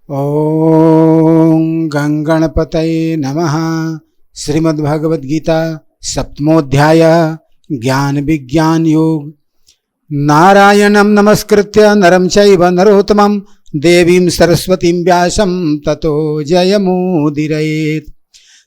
ओम गंगणपतये नमः। श्रीमद्भगवद्गीता सप्तमोऽध्याय ज्ञान विज्ञान योग। नारायणं नमस्कृत्य नरं चैव नरोत्तमं देवीं सरस्वतीं व्यासं ततो जयमुदीरयेत्।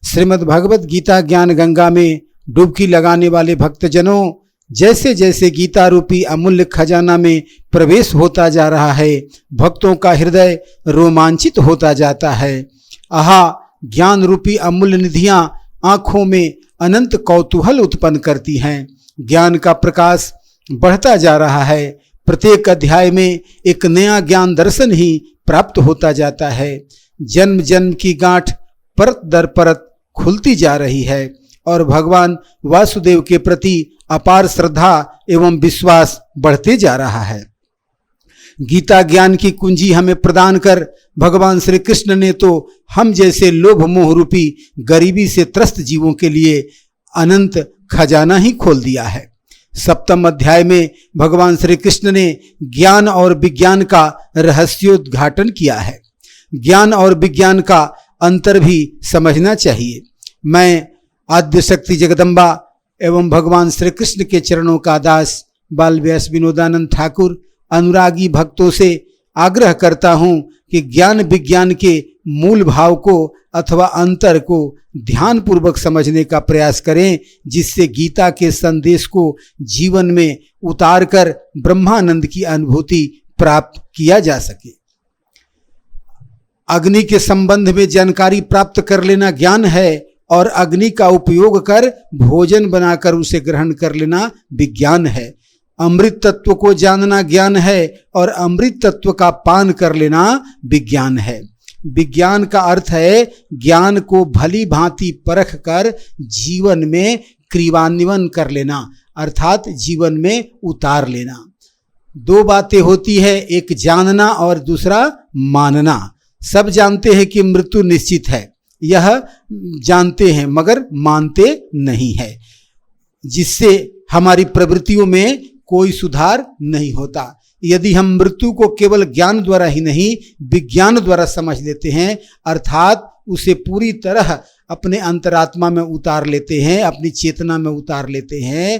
श्रीमद्भगवद्गीता ज्ञान गंगा में डुबकी लगाने वाले भक्तजनों, जैसे जैसे गीता रूपी अमूल्य खजाना में प्रवेश होता जा रहा है, भक्तों का हृदय रोमांचित होता जाता है। आहा, ज्ञान रूपी अमूल्य निधियां आंखों में अनंत कौतूहल उत्पन्न करती हैं। ज्ञान का प्रकाश बढ़ता जा रहा है। प्रत्येक अध्याय में एक नया ज्ञान दर्शन ही प्राप्त होता जाता है। जन्म जन्म की गांठ परत दर परत खुलती जा रही है और भगवान वासुदेव के प्रति अपार श्रद्धा एवं विश्वास बढ़ते जा रहा है। गीता ज्ञान की कुंजी हमें प्रदान कर भगवान श्री कृष्ण ने तो हम जैसे लोभ मोह रूपी गरीबी से त्रस्त जीवों के लिए अनंत खजाना ही खोल दिया है। सप्तम अध्याय में भगवान श्री कृष्ण ने ज्ञान और विज्ञान का रहस्योद्घाटन किया है। ज्ञान और विज्ञान का अंतर भी समझना चाहिए। मैं आद्य शक्ति जगदम्बा एवं भगवान श्री कृष्ण के चरणों का दास बाल व्यास विनोदानंद ठाकुर अनुरागी भक्तों से आग्रह करता हूँ कि ज्ञान विज्ञान के मूल भाव को अथवा अंतर को ध्यानपूर्वक समझने का प्रयास करें, जिससे गीता के संदेश को जीवन में उतारकर ब्रह्मानंद की अनुभूति प्राप्त किया जा सके। अग्नि के संबंध में जानकारी प्राप्त कर लेना ज्ञान है और अग्नि का उपयोग कर भोजन बनाकर उसे ग्रहण कर लेना विज्ञान है। अमृत तत्व को जानना ज्ञान है और अमृत तत्व का पान कर लेना विज्ञान है। विज्ञान का अर्थ है ज्ञान को भली भांति परख कर जीवन में क्रियान्वयन कर लेना, अर्थात जीवन में उतार लेना। दो बातें होती है, एक जानना और दूसरा मानना। सब जानते हैं कि मृत्यु निश्चित है, यह जानते हैं मगर मानते नहीं है, जिससे हमारी प्रवृत्तियों में कोई सुधार नहीं होता। यदि हम मृत्यु को केवल ज्ञान द्वारा ही नहीं विज्ञान द्वारा समझ लेते हैं, अर्थात उसे पूरी तरह अपने अंतरात्मा में उतार लेते हैं, अपनी चेतना में उतार लेते हैं,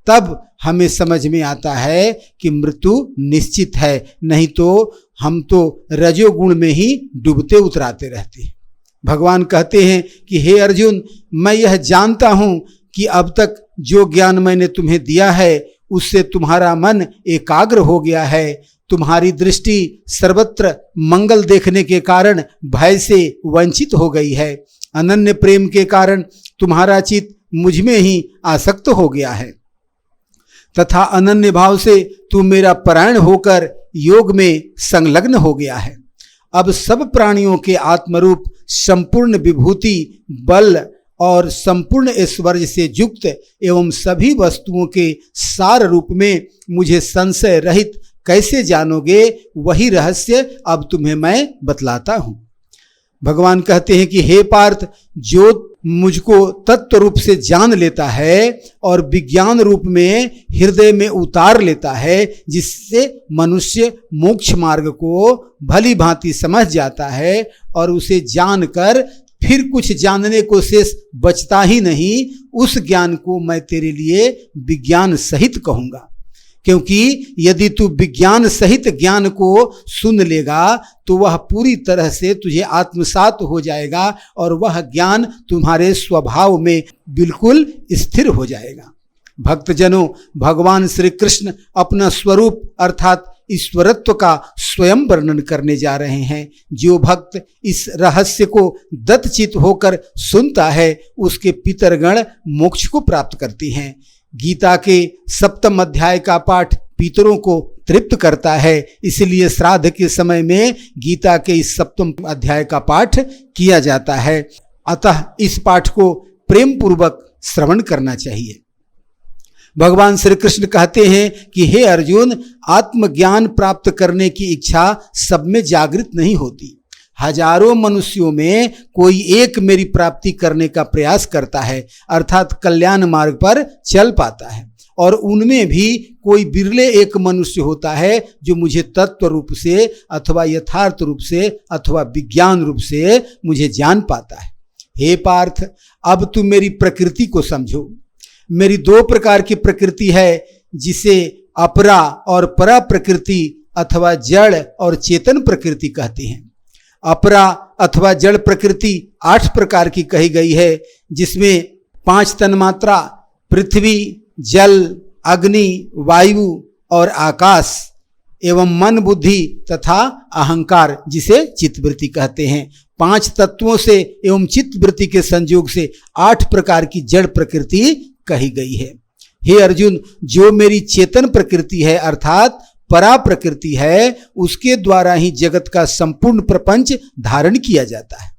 तब हमें समझ में आता है कि मृत्यु निश्चित है। नहीं तो हम तो रजोगुण में ही डूबते उतराते रहते हैं। भगवान कहते हैं कि हे अर्जुन, मैं यह जानता हूं कि अब तक जो ज्ञान मैंने तुम्हें दिया है उससे तुम्हारा मन एकाग्र हो गया है। तुम्हारी दृष्टि सर्वत्र मंगल देखने के कारण भय से वंचित हो गई है। अनन्य प्रेम के कारण तुम्हारा चित्त मुझ में ही आसक्त हो गया है तथा अनन्य भाव से तू मेरा परायण होकर योग में संलग्न हो गया है। अब सब प्राणियों के आत्मरूप संपूर्ण विभूति बल और संपूर्ण ऐश्वर्य से युक्त एवं सभी वस्तुओं के सार रूप में मुझे संशय रहित कैसे जानोगे, वही रहस्य अब तुम्हें मैं बतलाता हूं। भगवान कहते हैं कि हे पार्थ, जो मुझको तत्व रूप से जान लेता है और विज्ञान रूप में हृदय में उतार लेता है, जिससे मनुष्य मोक्ष मार्ग को भली भांति समझ जाता है और उसे जानकर फिर कुछ जानने को शेष बचता ही नहीं, उस ज्ञान को मैं तेरे लिए विज्ञान सहित कहूँगा। क्योंकि यदि तू विज्ञान सहित ज्ञान को सुन लेगा तो वह पूरी तरह से तुझे आत्मसात हो जाएगा और वह ज्ञान तुम्हारे स्वभाव में बिल्कुल स्थिर हो जाएगा। भक्तजनों, भगवान श्री कृष्ण अपना स्वरूप अर्थात ईश्वरत्व का स्वयं वर्णन करने जा रहे हैं। जो भक्त इस रहस्य को दत्तचित होकर सुनता है, उसके पितरगण मोक्ष को प्राप्त करते हैं। गीता के सप्तम अध्याय का पाठ पितरों को तृप्त करता है, इसलिए श्राद्ध के समय में गीता के इस सप्तम अध्याय का पाठ किया जाता है। अतः इस पाठ को प्रेम पूर्वक श्रवण करना चाहिए। भगवान श्री कृष्ण कहते हैं कि हे अर्जुन, आत्मज्ञान प्राप्त करने की इच्छा सब में जागृत नहीं होती। हजारों मनुष्यों में कोई एक मेरी प्राप्ति करने का प्रयास करता है, अर्थात कल्याण मार्ग पर चल पाता है। और उनमें भी कोई बिरले एक मनुष्य होता है जो मुझे तत्व रूप से अथवा यथार्थ रूप से अथवा विज्ञान रूप से मुझे जान पाता है। हे पार्थ, अब तुम मेरी प्रकृति को समझो। मेरी दो प्रकार की प्रकृति है, जिसे अपरा और परा प्रकृति अथवा जड़ और चेतन प्रकृति कहते हैं। अपरा अथवा जड़ प्रकृति 8 प्रकार की कही गई है, जिसमें 5 तन्मात्रा पृथ्वी, जल, अग्नि, वायु और आकाश एवं मन, बुद्धि तथा अहंकार, जिसे चित्तवृत्ति कहते हैं। 5 तत्वों से एवं चित्तवृत्ति के संयोग से 8 प्रकार की जड़ प्रकृति कही गई है। हे अर्जुन, जो मेरी चेतन प्रकृति है अर्थात परा प्रकृति है, उसके द्वारा ही जगत का संपूर्ण प्रपंच धारण किया जाता है।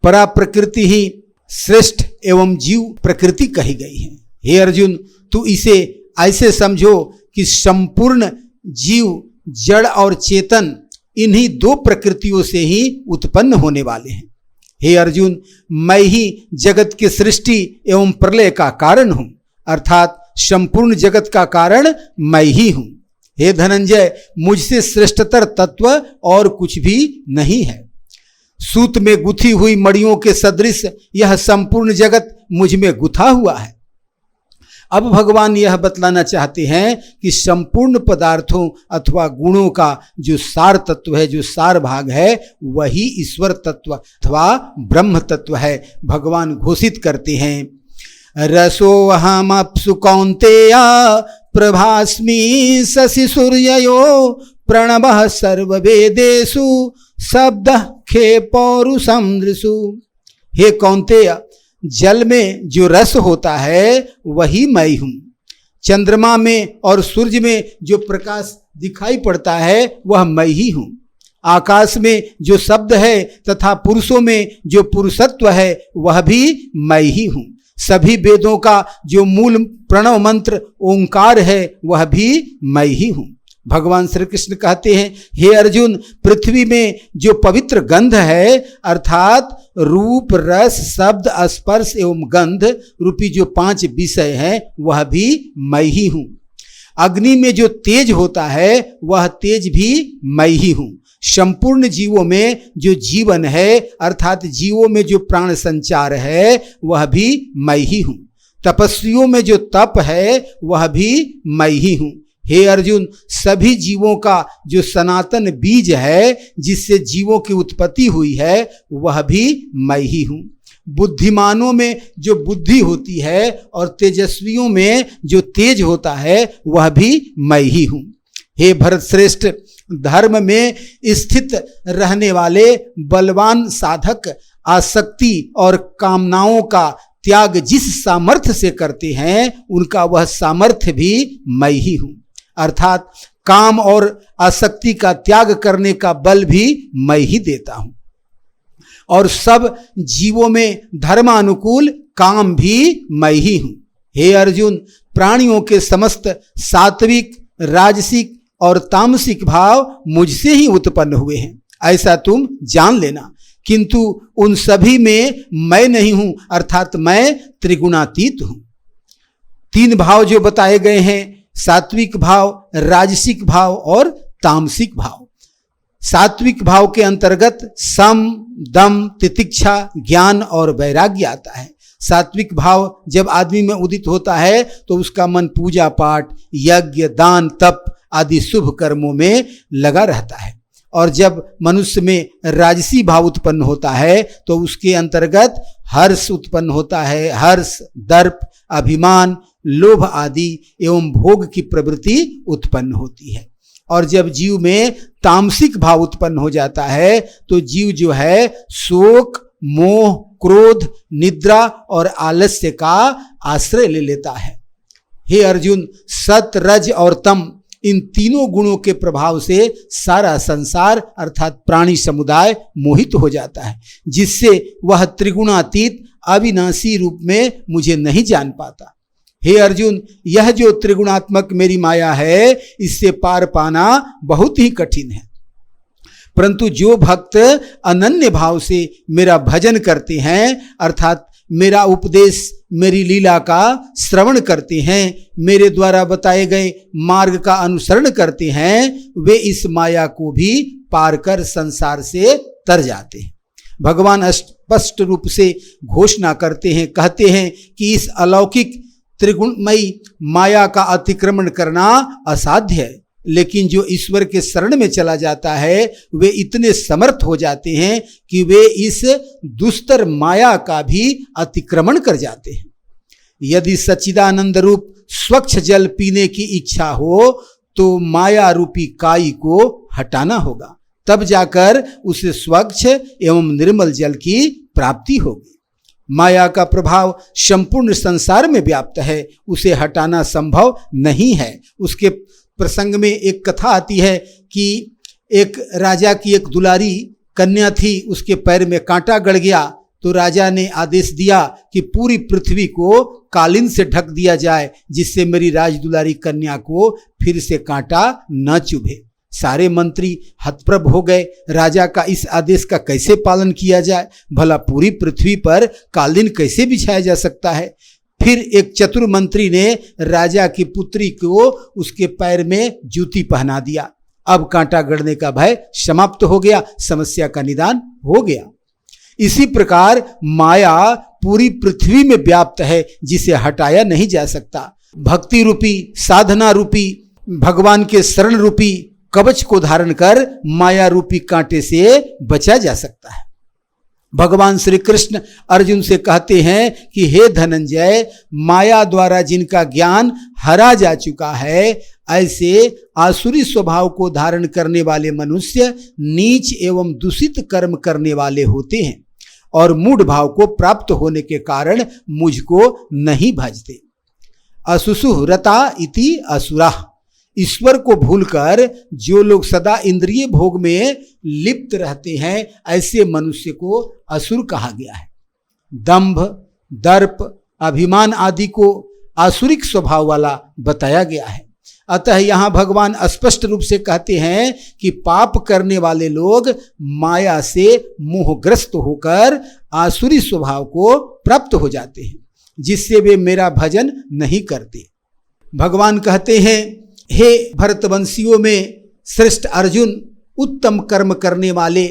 परा प्रकृति ही श्रेष्ठ एवं जीव प्रकृति कही गई है। हे अर्जुन, तू इसे ऐसे समझो कि संपूर्ण जीव, जड़ और चेतन इन्हीं 2 प्रकृतियों से ही उत्पन्न होने वाले हैं। हे अर्जुन, मैं ही जगत की सृष्टि एवं प्रलय का कारण हूं, अर्थात संपूर्ण जगत का कारण मैं ही हूं। हे धनंजय, मुझसे श्रेष्ठतर तत्व और कुछ भी नहीं है। सूत में गुथी हुई मड़ियों के सदृश यह संपूर्ण जगत मुझ में गुथा हुआ है। अब भगवान यह बतलाना चाहते हैं कि संपूर्ण पदार्थों अथवा गुणों का जो सार तत्व है, जो सार भाग है, वही ईश्वर तत्व अथवा ब्रह्म तत्व है। भगवान घोषित करते हैं, रसोऽहमप्सु कौन्तेय प्रभास्मि शशि सूर्ययो प्रणवः सर्ववेदेषु शब्दः खे पौरुषं दृशु। हे कौन्तेय, जल में जो रस होता है वही मैं हूं। चंद्रमा में और सूर्य में जो प्रकाश दिखाई पड़ता है वह मैं ही हूं। आकाश में जो शब्द है तथा पुरुषों में जो पुरुषत्व है वह भी मैं ही हूं। सभी वेदों का जो मूल प्रणव मंत्र ओंकार है वह भी मैं ही हूं। भगवान श्री कृष्ण कहते हैं, हे अर्जुन, पृथ्वी में जो पवित्र गंध है अर्थात रूप, रस, शब्द, स्पर्श एवं गंध रूपी जो 5 विषय हैं वह भी मैं ही हूं। अग्नि में जो तेज होता है वह तेज भी मैं ही हूं। संपूर्ण जीवों में जो जीवन है अर्थात जीवों में जो प्राण संचार है वह भी मैं ही हूं। तपस्वियों में जो तप है वह भी मैं ही हूं। हे अर्जुन, सभी जीवों का जो सनातन बीज है जिससे जीवों की उत्पत्ति हुई है वह भी मैं ही हूं। बुद्धिमानों में जो बुद्धि होती है और तेजस्वियों में जो तेज होता है वह भी मैं ही हूं। हे भरत श्रेष्ठ, धर्म में स्थित रहने वाले बलवान साधक आसक्ति और कामनाओं का त्याग जिस सामर्थ्य से करते हैं उनका वह सामर्थ्य भी मैं ही हूं। अर्थात काम और आसक्ति का त्याग करने का बल भी मैं ही देता हूं। और सब जीवों में धर्मानुकूल काम भी मैं ही हूं। हे अर्जुन, प्राणियों के समस्त सात्विक, राजसिक और तामसिक भाव मुझसे ही उत्पन्न हुए हैं, ऐसा तुम जान लेना। किंतु उन सभी में मैं नहीं हूं, अर्थात मैं त्रिगुणातीत हूं। 3 भाव जो बताए गए हैं, सात्विक भाव, राजसिक भाव और तामसिक भाव। सात्विक भाव के अंतर्गत सम, दम, तितिक्षा, ज्ञान और वैराग्य आता है। सात्विक भाव जब आदमी में उदित होता है तो उसका मन पूजा पाठ, यज्ञ, दान, तप आदि शुभ कर्मों में लगा रहता है। और जब मनुष्य में राजसी भाव उत्पन्न होता है तो उसके अंतर्गत हर्ष उत्पन्न होता है। हर्ष, दर्प, अभिमान, लोभ आदि एवं भोग की प्रवृत्ति उत्पन्न होती है। और जब जीव में तामसिक भाव उत्पन्न हो जाता है तो जीव जो है शोक, मोह, क्रोध, निद्रा और आलस्य का आश्रय ले लेता है। हे अर्जुन, सत, रज और तम इन तीनों गुणों के प्रभाव से सारा संसार अर्थात प्राणी समुदाय मोहित हो जाता है, जिससे वह त्रिगुणातीत अविनाशी रूप में मुझे नहीं जान पाता। हे अर्जुन, यह जो त्रिगुणात्मक मेरी माया है इससे पार पाना बहुत ही कठिन है। परंतु जो भक्त अनन्य भाव से मेरा भजन करते हैं अर्थात मेरा उपदेश, मेरी लीला का श्रवण करते हैं, मेरे द्वारा बताए गए मार्ग का अनुसरण करते हैं, वे इस माया को भी पार कर संसार से तर जाते हैं। भगवान स्पष्ट रूप से घोषणा करते हैं, कहते हैं कि इस अलौकिक त्रिगुणमयी माया का अतिक्रमण करना असाध्य है, लेकिन जो ईश्वर के शरण में चला जाता है वे इतने समर्थ हो जाते हैं कि वे इस दुस्तर माया का भी अतिक्रमण कर जाते हैं। यदि सच्चिदानंद रूप स्वच्छ जल पीने की इच्छा हो तो माया रूपी काई को हटाना होगा, तब जाकर उसे स्वच्छ एवं निर्मल जल की प्राप्ति होगी। माया का प्रभाव संपूर्ण संसार में व्याप्त है, उसे हटाना संभव नहीं है। उसके प्रसंग में एक कथा आती है कि एक राजा की एक दुलारी कन्या थी, उसके पैर में कांटा गड़ गया तो राजा ने आदेश दिया कि पूरी पृथ्वी को कालीन से ढक दिया जाए, जिससे मेरी राजदुलारी कन्या को फिर से कांटा न चुभे। सारे मंत्री हतप्रभ हो गए, राजा का इस आदेश का कैसे पालन किया जाए, भला पूरी पृथ्वी पर कालीन कैसे बिछाया जा सकता है। फिर एक चतुर मंत्री ने राजा की पुत्री को उसके पैर में जूती पहना दिया। अब कांटा गड़ने का भय समाप्त हो गया, समस्या का निदान हो गया। इसी प्रकार माया पूरी पृथ्वी में व्याप्त है, जिसे हटाया नहीं जा सकता। भक्ति रूपी, साधना रूपी, भगवान के शरण रूपी कवच को धारण कर माया रूपी कांटे से बचा जा सकता है। भगवान श्री कृष्ण अर्जुन से कहते हैं कि हे धनंजय, माया द्वारा जिनका ज्ञान हरा जा चुका है, ऐसे आसुरी स्वभाव को धारण करने वाले मनुष्य नीच एवं दूषित कर्म करने वाले होते हैं और मूढ़ भाव को प्राप्त होने के कारण मुझको नहीं भजते। असुसुः रता इति असुराः। ईश्वर को भूलकर जो लोग सदा इंद्रिय भोग में लिप्त रहते हैं, ऐसे मनुष्य को असुर कहा गया है। दंभ, दर्प, अभिमान आदि को आसुरिक स्वभाव वाला बताया गया है। अतः यहाँ भगवान स्पष्ट रूप से कहते हैं कि पाप करने वाले लोग माया से मोहग्रस्त होकर आसुरी स्वभाव को प्राप्त हो जाते हैं, जिससे वे मेरा भजन नहीं करते। भगवान कहते हैं, हे भरतवंशियों में श्रेष्ठ अर्जुन, उत्तम कर्म करने वाले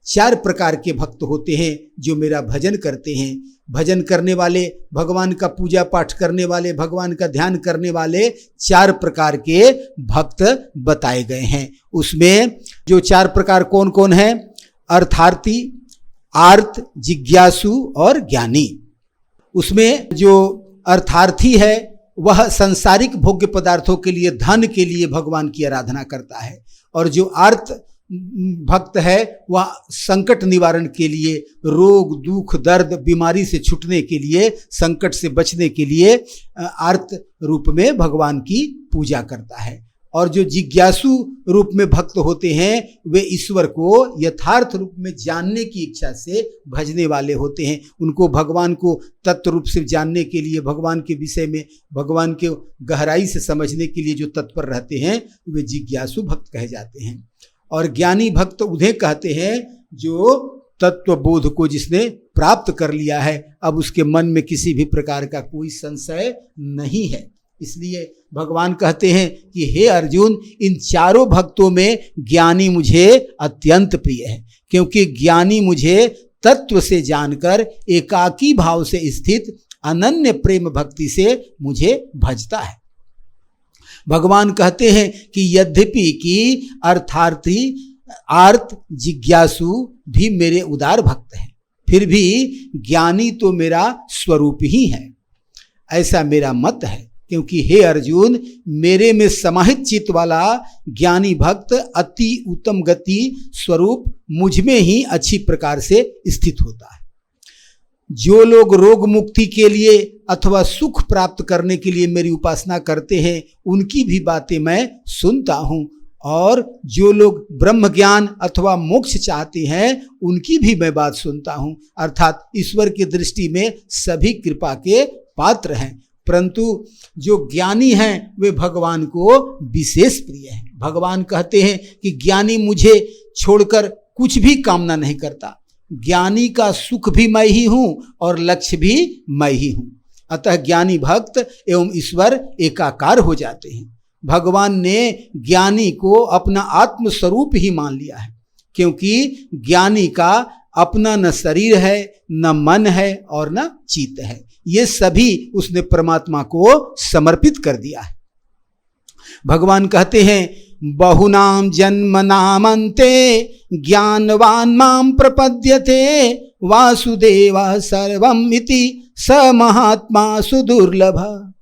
4 प्रकार के भक्त होते हैं जो मेरा भजन करते हैं। भजन करने वाले, भगवान का पूजा पाठ करने वाले, भगवान का ध्यान करने वाले 4 प्रकार के भक्त बताए गए हैं। उसमें जो 4 प्रकार कौन कौन है? अर्थार्थी, आर्त, जिज्ञासु और ज्ञानी। उसमें जो अर्थार्थी है वह सांसारिक भोग्य पदार्थों के लिए, धन के लिए भगवान की आराधना करता है, और जो आर्त भक्त है वह संकट निवारण के लिए, रोग दुख दर्द बीमारी से छूटने के लिए, संकट से बचने के लिए आर्त रूप में भगवान की पूजा करता है। और जो जिज्ञासु रूप में भक्त होते हैं वे ईश्वर को यथार्थ रूप में जानने की इच्छा से भजने वाले होते हैं। उनको भगवान को तत्व रूप से जानने के लिए, भगवान के विषय में, भगवान के गहराई से समझने के लिए जो तत्पर रहते हैं वे जिज्ञासु भक्त कहे जाते हैं। और ज्ञानी भक्त उन्हें कहते हैं जो तत्व बोध को जिसने प्राप्त कर लिया है, अब उसके मन में किसी भी प्रकार का कोई संशय नहीं है। इसलिए भगवान कहते हैं कि हे अर्जुन, इन 4 भक्तों में ज्ञानी मुझे अत्यंत प्रिय है, क्योंकि ज्ञानी मुझे तत्व से जानकर एकाकी भाव से स्थित अनन्य प्रेम भक्ति से मुझे भजता है। भगवान कहते हैं कि यद्यपि कि अर्थार्थी, आर्त, जिज्ञासु भी मेरे उदार भक्त हैं, फिर भी ज्ञानी तो मेरा स्वरूप ही है, ऐसा मेरा मत है। क्योंकि हे अर्जुन, मेरे में समाहित चित्त वाला ज्ञानी भक्त अति उत्तम गति स्वरूप मुझ में ही अच्छी प्रकार से स्थित होता है। जो लोग रोग मुक्ति के लिए अथवा सुख प्राप्त करने के लिए मेरी उपासना करते हैं, उनकी भी बातें मैं सुनता हूँ, और जो लोग ब्रह्म ज्ञान अथवा मोक्ष चाहते हैं उनकी भी मैं बात सुनता हूँ। अर्थात ईश्वर की दृष्टि में सभी कृपा के पात्र हैं, परंतु जो ज्ञानी हैं वे भगवान को विशेष प्रिय हैं। भगवान कहते हैं कि ज्ञानी मुझे छोड़कर कुछ भी कामना नहीं करता। ज्ञानी का सुख भी मैं ही हूं और लक्ष्य भी मैं ही हूं। अतः ज्ञानी भक्त एवं ईश्वर एकाकार हो जाते हैं। भगवान ने ज्ञानी को अपना आत्म स्वरूप ही मान लिया है, क्योंकि ज्ञानी का अपना न शरीर है, न मन है और न चित्त है। ये सभी उसने परमात्मा को समर्पित कर दिया है। भगवान कहते हैं, बहुनाम जन्मनामन्ते ज्ञानवान माम प्रपद्यते वासुदेवा सर्वम इति स महात्मा सुदुर्लभ।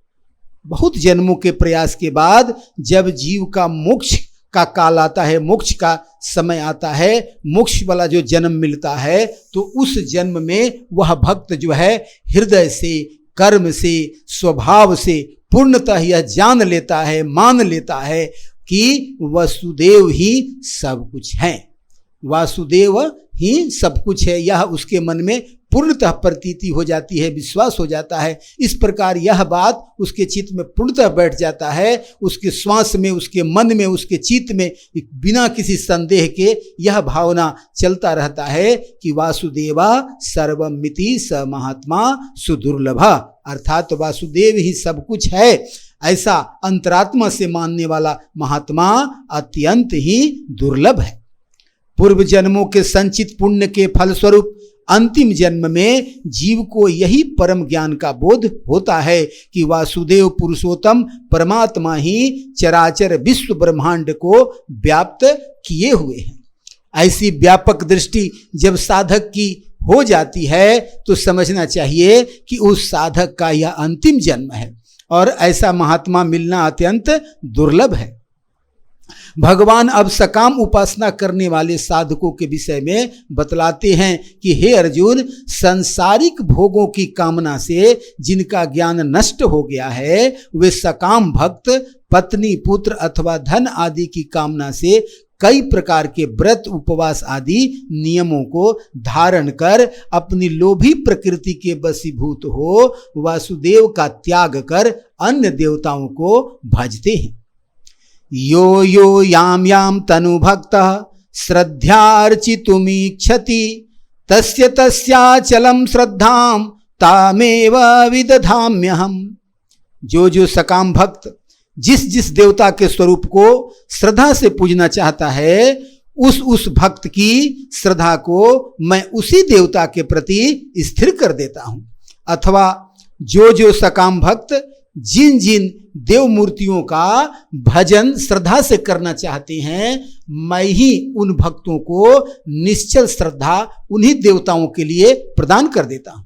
बहुत जन्मों के प्रयास के बाद जब जीव का मोक्ष का काल आता है, मोक्ष का समय आता है, मोक्ष वाला जो जन्म मिलता है, तो उस जन्म में वह भक्त जो है हृदय से, कर्म से, स्वभाव से पूर्णतः यह जान लेता है, मान लेता है कि वसुदेव ही सब कुछ है, वासुदेव ही सब कुछ है। यह उसके मन में पूर्णतः प्रतीति हो जाती है, विश्वास हो जाता है। इस प्रकार यह बात उसके चित्त में पूर्णतः बैठ जाता है, उसके श्वास में, उसके मन में, उसके चित्त में बिना किसी संदेह के यह भावना चलता रहता है कि वासुदेवा सर्वमिति स महात्मा सुदुर्लभ, अर्थात वासुदेव ही सब कुछ है, ऐसा अंतरात्मा से मानने वाला महात्मा अत्यंत ही दुर्लभ है। पूर्व जन्मों के संचित पुण्य के फलस्वरूप अंतिम जन्म में जीव को यही परम ज्ञान का बोध होता है कि वासुदेव पुरुषोत्तम परमात्मा ही चराचर विश्व ब्रह्मांड को व्याप्त किए हुए हैं। ऐसी व्यापक दृष्टि जब साधक की हो जाती है तो समझना चाहिए कि उस साधक का यह अंतिम जन्म है और ऐसा महात्मा मिलना अत्यंत दुर्लभ है। भगवान अब सकाम उपासना करने वाले साधकों के विषय में बतलाते हैं कि हे अर्जुन, सांसारिक भोगों की कामना से जिनका ज्ञान नष्ट हो गया है, वे सकाम भक्त पत्नी, पुत्र अथवा धन आदि की कामना से कई प्रकार के व्रत, उपवास आदि नियमों को धारण कर अपनी लोभी प्रकृति के वशीभूत हो वासुदेव का त्याग कर अन्य देवताओं को भजते हैं। यो यो याम याम तनु भक्त श्रद्धार्चितुमीक्षति तस्य तस्याचलम श्रद्धाम तामेव विदधाम्यहम्। जो सकाम भक्त जिस जिस देवता के स्वरूप को श्रद्धा से पूजना चाहता है, उस भक्त की श्रद्धा को मैं उसी देवता के प्रति स्थिर कर देता हूं। अथवा जो सकाम भक्त जिन जिन देव मूर्तियों का भजन श्रद्धा से करना चाहते हैं, मैं ही उन भक्तों को निश्चल श्रद्धा उन्हीं देवताओं के लिए प्रदान कर देता हूं।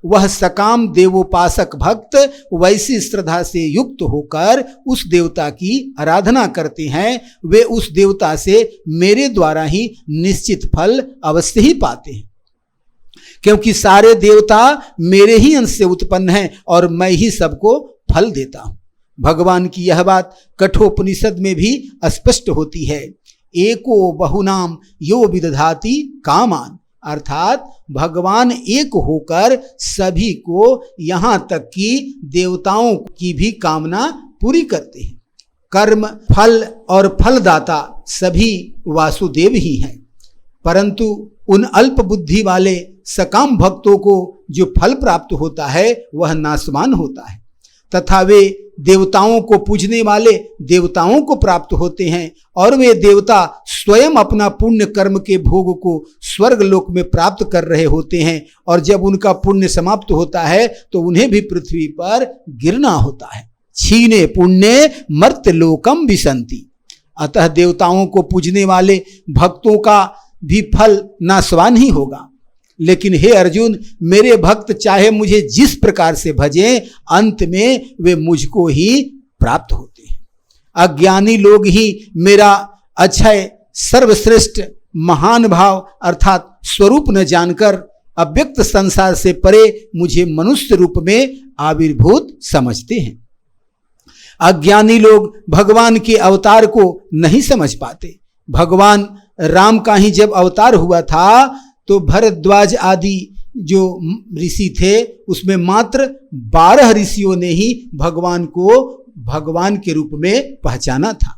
वह सकाम देवोपासक भक्त वैसी श्रद्धा से युक्त होकर उस देवता की आराधना करते हैं, वे उस देवता से मेरे द्वारा ही निश्चित फल अवश्य ही पाते हैं, क्योंकि सारे देवता मेरे ही अंश से उत्पन्न हैं और मैं ही सबको फल देता हूं। भगवान की यह बात कठोपनिषद में भी स्पष्ट होती है। एको बहुनाम यो विदधाति कामान, अर्थात भगवान एक होकर सभी को, यहाँ तक कि देवताओं की भी कामना पूरी करते हैं। कर्म, फल और फलदाता सभी वासुदेव ही हैं, परंतु उन अल्प बुद्धि वाले सकाम भक्तों को जो फल प्राप्त होता है वह नाशवान होता है, तथा वे देवताओं को पूजने वाले देवताओं को प्राप्त होते हैं और वे देवता स्वयं अपना पुण्य कर्म के भोग को स्वर्ग लोक में प्राप्त कर रहे होते हैं, और जब उनका पुण्य समाप्त होता है तो उन्हें भी पृथ्वी पर गिरना होता है। छीने पुण्य मर्त्य लोकम विशंति। अतः देवताओं को पूजने वाले भक्तों का भी फल नाशवान ही होगा। लेकिन हे अर्जुन, मेरे भक्त चाहे मुझे जिस प्रकार से भजें, अंत में वे मुझको ही प्राप्त होते हैं। अज्ञानी लोग ही मेरा अक्षय सर्वश्रेष्ठ महान भाव अर्थात स्वरूप न जानकर अव्यक्त संसार से परे मुझे मनुष्य रूप में आविर्भूत समझते हैं। अज्ञानी लोग भगवान के अवतार को नहीं समझ पाते। भगवान राम का ही जब अवतार हुआ था तो भरद्वाज आदि जो ऋषि थे उसमें मात्र 12 ऋषियों ने ही भगवान को भगवान के रूप में पहचाना था।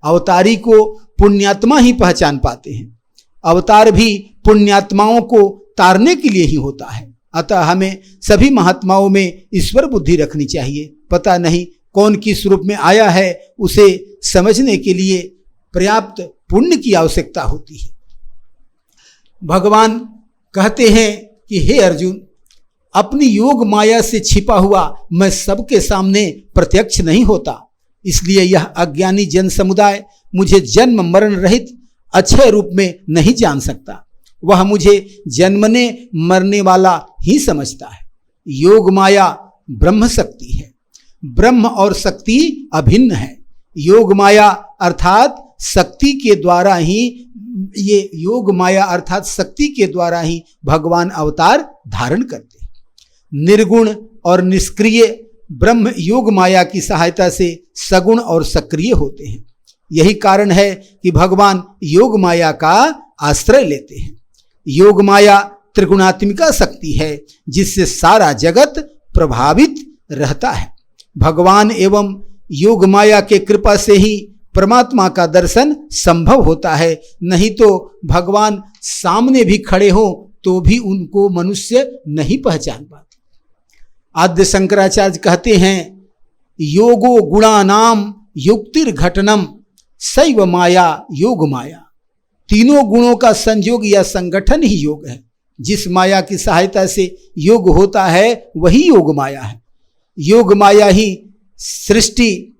अवतारी को पुण्यात्मा ही पहचान पाते हैं। अवतार भी पुण्यात्माओं को तारने के लिए ही होता है। अतः हमें सभी महात्माओं में ईश्वर बुद्धि रखनी चाहिए। पता नहीं कौन किस रूप में आया है, उसे समझने के लिए पर्याप्त पुण्य की आवश्यकता होती है। भगवान कहते हैं कि हे अर्जुन, अपनी योग माया से छिपा हुआ मैं सबके सामने प्रत्यक्ष नहीं होता, इसलिए यह अज्ञानी जन समुदाय मुझे जन्म मरण रहित अक्षय रूप में नहीं जान सकता। वह मुझे जन्मने मरने वाला ही समझता है। योग माया ब्रह्म शक्ति है। ब्रह्म और शक्ति अभिन्न है। योग माया अर्थात शक्ति के द्वारा ही शक्ति के द्वारा ही भगवान अवतार धारण करते हैं। निर्गुण और निष्क्रिय ब्रह्म योग माया की सहायता से सगुण और सक्रिय होते हैं। यही कारण है कि भगवान योग माया का आश्रय लेते हैं। योग माया त्रिगुणात्मिका शक्ति है जिससे सारा जगत प्रभावित रहता है। भगवान एवं योग माया के कृपा से ही परमात्मा का दर्शन संभव होता है, नहीं तो भगवान सामने भी खड़े हो तो भी उनको मनुष्य नहीं पहचान पाते। आद्य शंकराचार्य कहते हैं, योगो गुणानाम युक्तिर्घटनम सैव माया योग माया। तीनों गुणों का संयोग या संगठन ही योग है। जिस माया की सहायता से योग होता है वही योग माया है। योग माया ही सृष्टि,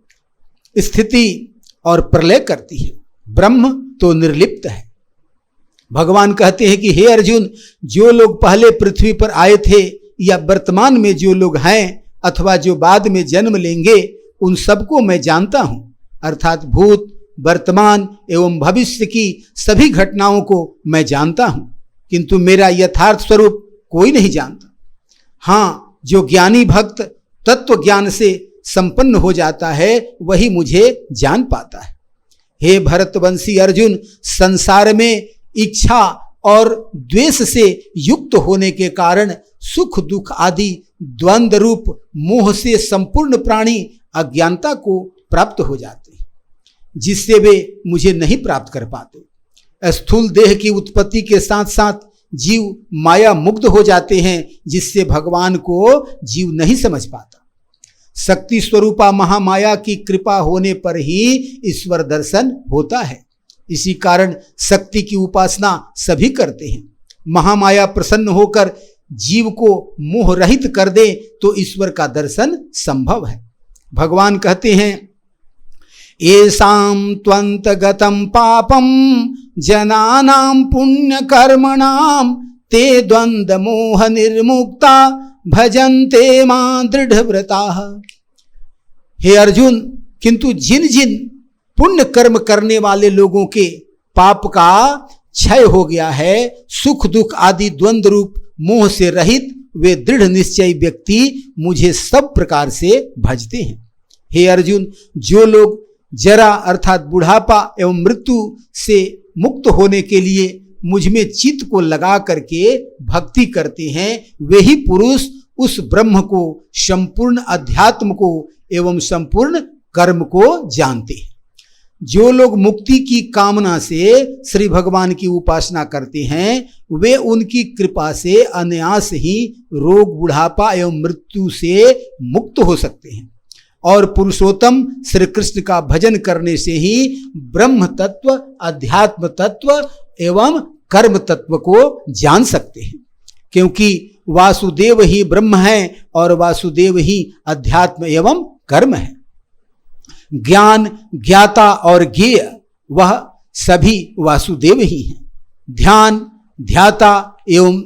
स्थिति और प्रलय करती है। ब्रह्म तो निर्लिप्त है। भगवान कहते हैं कि हे अर्जुन, जो लोग पहले पृथ्वी पर आए थे या वर्तमान में जो लोग हैं अथवा जो बाद में जन्म लेंगे, उन सबको मैं जानता हूं। अर्थात भूत, वर्तमान एवं भविष्य की सभी घटनाओं को मैं जानता हूं, किंतु मेरा यथार्थ स्वरूप कोई नहीं जानता। हाँ, जो ज्ञानी भक्त तत्व ज्ञान से संपन्न हो जाता है वही मुझे जान पाता है। हे भरतवंशी अर्जुन, संसार में इच्छा और द्वेष से युक्त होने के कारण सुख दुख आदि द्वंद्व रूप मोह से संपूर्ण प्राणी अज्ञानता को प्राप्त हो जाते हैं, जिससे वे मुझे नहीं प्राप्त कर पाते। स्थूल देह की उत्पत्ति के साथ साथ जीव माया मुग्ध हो जाते हैं, जिससे भगवान को जीव नहीं समझ पाता। शक्ति स्वरूपा महामाया की कृपा होने पर ही ईश्वर दर्शन होता है। इसी कारण शक्ति की उपासना सभी करते हैं। महामाया प्रसन्न होकर जीव को मोह रहित कर दे तो ईश्वर का दर्शन संभव है। भगवान कहते हैं, येषां त्वन्तगतं पापं जनानां पुण्य कर्मणां ते द्वंद्व मोह निर्मुक्ता भजन्ते मां दृढ़व्रताः। हे अर्जुन, किंतु जिन जिन पुण्य कर्म करने वाले लोगों के पाप का क्षय हो गया है, सुख दुख आदि द्वंद्व रूप मोह से रहित वे दृढ़ निश्चयी व्यक्ति मुझे सब प्रकार से भजते हैं। हे अर्जुन, जो लोग जरा अर्थात बुढ़ापा एवं मृत्यु से मुक्त होने के लिए मुझ में चित्त को लगा करके भक्ति करते हैं, वे ही पुरुष उस ब्रह्म को, संपूर्ण अध्यात्म को एवं संपूर्ण कर्म को जानते हैं। जो लोग मुक्ति की कामना से श्री भगवान की उपासना करते हैं, वे उनकी कृपा से अनायास ही रोग, बुढ़ापा एवं मृत्यु से मुक्त हो सकते हैं और पुरुषोत्तम श्री कृष्ण का भजन करने से ही ब्रह्म तत्व, अध्यात्म तत्व एवं कर्म तत्व को जान सकते हैं। क्योंकि वासुदेव ही ब्रह्म है और वासुदेव ही अध्यात्म एवं कर्म है। ज्ञान, ज्ञाता और ज्ञेय वह सभी वासुदेव ही हैं। ध्यान, ध्याता एवं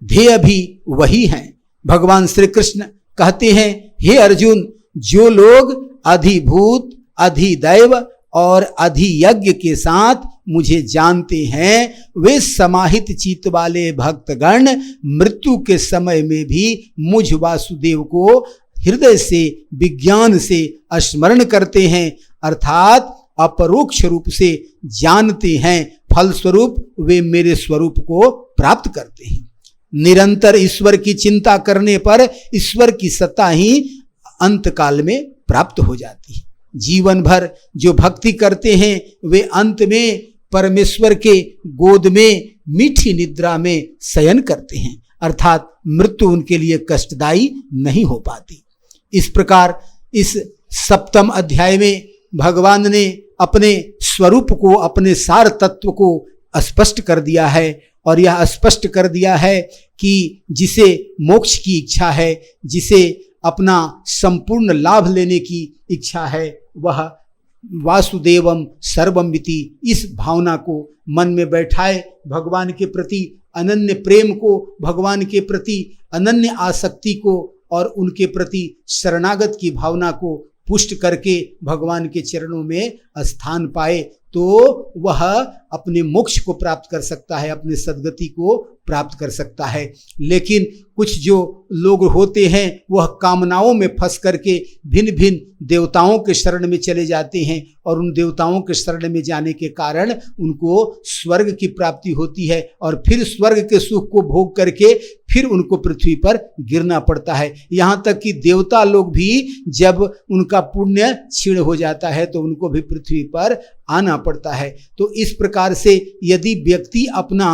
ध्येय भी वही हैं। भगवान श्री कृष्ण कहते हैं, हे अर्जुन, जो लोग अधिभूत, अधिदैव और अधियज्ञ के साथ मुझे जानते हैं, वे समाहित चित्त वाले भक्तगण मृत्यु के समय में भी मुझ वासुदेव को हृदय से, विज्ञान से स्मरण करते हैं, अर्थात अपरोक्ष रूप से जानते हैं। फलस्वरूप वे मेरे स्वरूप को प्राप्त करते हैं। निरंतर ईश्वर की चिंता करने पर ईश्वर की सत्ता ही अंत काल में प्राप्त हो जाती है। जीवन भर जो भक्ति करते हैं वे अंत में परमेश्वर के गोद में मीठी निद्रा में शयन करते हैं, अर्थात मृत्यु उनके लिए कष्टदायी नहीं हो पाती। इस प्रकार इस सप्तम अध्याय में भगवान ने अपने स्वरूप को, अपने सार तत्व को स्पष्ट कर दिया है और यह स्पष्ट कर दिया है कि जिसे मोक्ष की इच्छा है, जिसे अपना संपूर्ण लाभ लेने की इच्छा है, वह वासुदेवम सर्वमिति इस भावना को मन में बैठाए, भगवान के प्रति अनन्य प्रेम को, भगवान के प्रति अनन्य आसक्ति को और उनके प्रति शरणागत की भावना को पुष्ट करके भगवान के चरणों में स्थान पाए, तो वह अपने मोक्ष को प्राप्त कर सकता है, अपने सद्गति को प्राप्त कर सकता है। लेकिन कुछ जो लोग होते हैं वह कामनाओं में फंस करके भिन्न भिन्न देवताओं के शरण में चले जाते हैं और उन देवताओं के शरण में जाने के कारण उनको स्वर्ग की प्राप्ति होती है और फिर स्वर्ग के सुख को भोग करके फिर उनको पृथ्वी पर गिरना पड़ता है। यहाँ तक कि देवता लोग भी जब उनका पुण्य क्षीण हो जाता है तो उनको भी पृथ्वी पर आना पड़ता है। तो इस प्रकार से यदि व्यक्ति अपना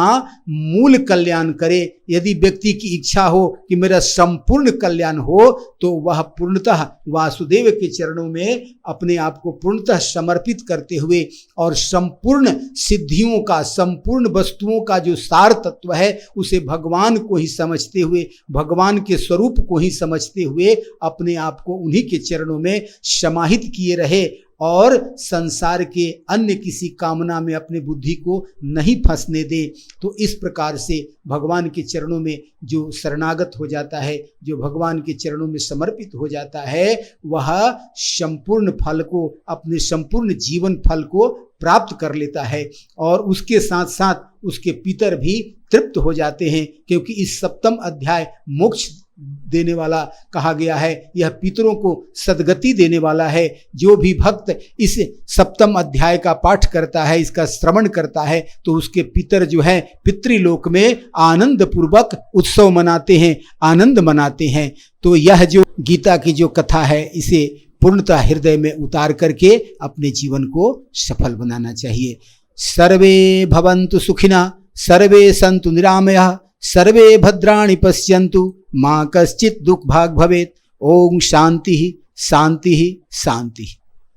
मूल कल्याण करे, यदि व्यक्ति की इच्छा हो कि मेरा संपूर्ण कल्याण हो, तो वह पूर्णतः वासुदेव के चरणों में अपने आप को पूर्णतः समर्पित करते हुए और संपूर्ण सिद्धियों का, संपूर्ण वस्तुओं का जो सार तत्व है उसे भगवान को ही समझते हुए, भगवान के स्वरूप को ही समझते हुए अपने आप को उन्हीं के चरणों में समाहित किए रहे और संसार के अन्य किसी कामना में अपने बुद्धि को नहीं फंसने दे। तो इस प्रकार से भगवान के चरणों में जो शरणागत हो जाता है, जो भगवान के चरणों में समर्पित हो जाता है, वह संपूर्ण फल को, अपने संपूर्ण जीवन फल को प्राप्त कर लेता है और उसके साथ साथ उसके पितर भी तृप्त हो जाते हैं, क्योंकि इस सप्तम अध्याय मोक्ष देने वाला कहा गया है, यह पितरों को सद्गति देने वाला है। जो भी भक्त इस सप्तम अध्याय का पाठ करता है, इसका श्रवण करता है, तो उसके पितर जो है पितृलोक में आनंद पूर्वक उत्सव मनाते हैं, आनंद मनाते हैं। तो यह जो गीता की जो कथा है, इसे पूर्णतः हृदय में उतार करके अपने जीवन को सफल बनाना चाहिए। सर्वे भवन्तु सुखिनः, सर्वे सन्तु निरामयाः, सर्वे भद्राणि पश्यन्तु, मां कश्चित् दुःखभाग् भवेत्। ओम शांति शांति शांति।